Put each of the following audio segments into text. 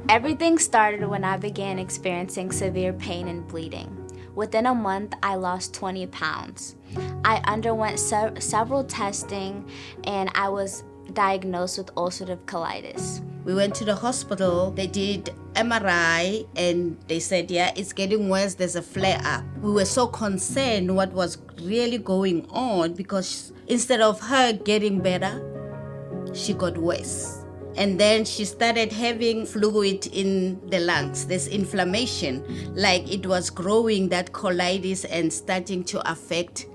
Everything started when I began experiencing severe pain and bleeding. Within a month, I lost 20 pounds. I underwent several testing and I was diagnosed with ulcerative colitis. We went to the hospital, they did MRI, and they said, yeah, it's getting worse, there's a flare-up. We were so concerned what was really going on because instead of her getting better, she got worse. And then she started having fluid in the lungs. There's inflammation, like it was growing, that colitis, and starting to affect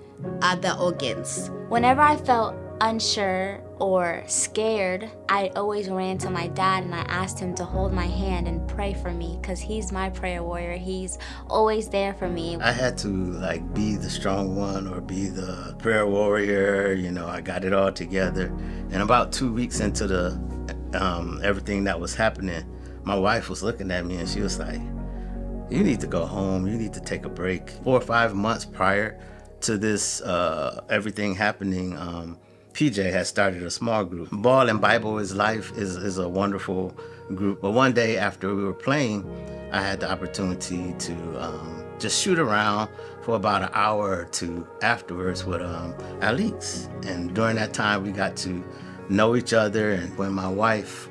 other organs. Whenever I felt unsure or scared, I always ran to my dad and I asked him to hold my hand and pray for me because he's my prayer warrior. He's always there for me. I had to be the strong one or be the prayer warrior. I got it all together. And about 2 weeks into the everything that was happening, my wife was looking at me and she was like, you need to go home. You need to take a break. 4 or 5 months prior to this everything happening, PJ had started a small group. Ball and Bible is Life is a wonderful group. But one day after we were playing, I had the opportunity to just shoot around for about an hour or two afterwards with Alex. And during that time, we got to know each other. And when my wife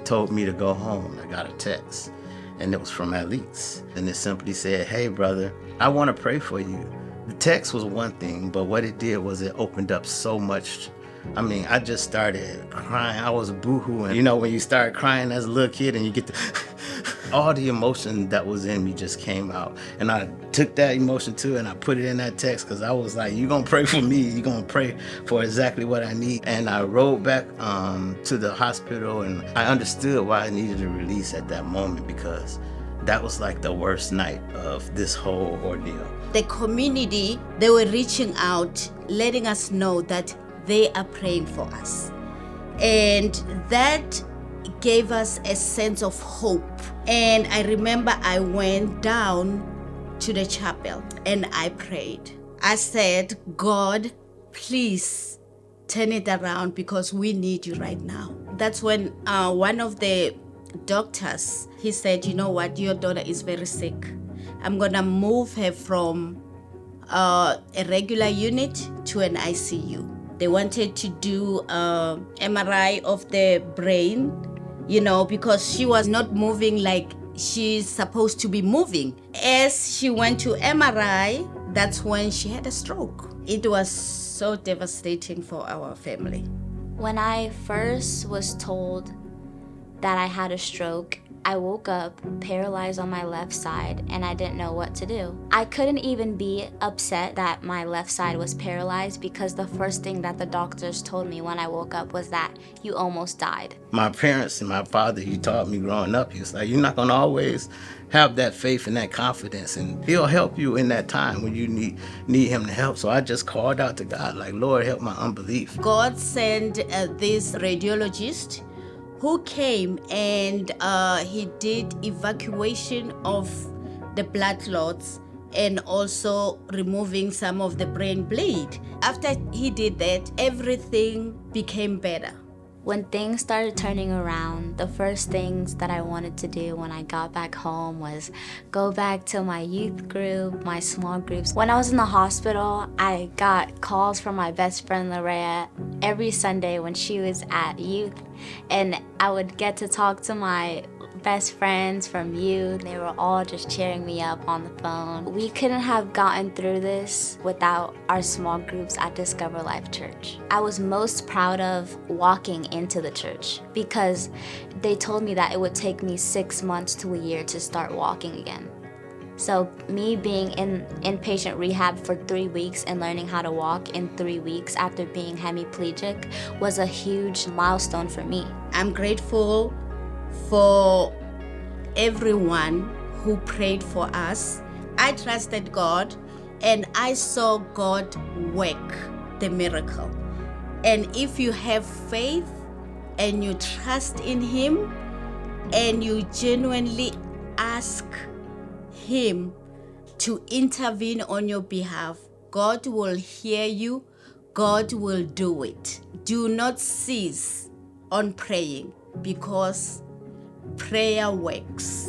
told me to go home, I got a text, and it was from Alex. And it simply said, hey, brother, I want to pray for you. The text was one thing, but what it did was it opened up so much. I just started crying. I was boohooing. When you start crying as a little kid and you get all the emotion that was in me just came out. And I took that emotion too and I put it in that text because I was like, you're going to pray for me. You're going to pray for exactly what I need. And I rode back to the hospital and I understood why I needed a release at that moment because that was like the worst night of this whole ordeal. The community, they were reaching out, letting us know that they are praying for us. And that gave us a sense of hope. And I remember I went down to the chapel and I prayed. I said, God, please turn it around because we need you right now. That's when one of the doctors, he said, you know what, your daughter is very sick. I'm gonna move her from a regular unit to an ICU. They wanted to do MRI of the brain, because she was not moving like she's supposed to be moving. As she went to MRI, that's when she had a stroke. It was so devastating for our family. When I first was told that I had a stroke, I woke up paralyzed on my left side and I didn't know what to do. I couldn't even be upset that my left side was paralyzed because the first thing that the doctors told me when I woke up was that you almost died. My parents and my father, he taught me growing up, he was like, you're not gonna always have that faith and that confidence, and he'll help you in that time when you need him to help. So I just called out to God, like, Lord, help my unbelief. God sent this radiologist who came and he did evacuation of the blood clots and also removing some of the brain bleed. After he did that, everything became better. When things started turning around, the first things that I wanted to do when I got back home was go back to my youth group, my small groups. When I was in the hospital, I got calls from my best friend Lerato every Sunday when she was at youth, and I would get to talk to my best friends from youth. They were all just cheering me up on the phone. We couldn't have gotten through this without our small groups at Discover Life Church. I was most proud of walking into the church because they told me that it would take me 6 months to a year to start walking again. So me being in inpatient rehab for 3 weeks and learning how to walk in 3 weeks after being hemiplegic was a huge milestone for me. I'm grateful for everyone who prayed for us. I trusted God and I saw God work the miracle. And if you have faith and you trust in Him and you genuinely ask Him to intervene on your behalf, God will hear you, God will do it. Do not cease on praying because prayer works.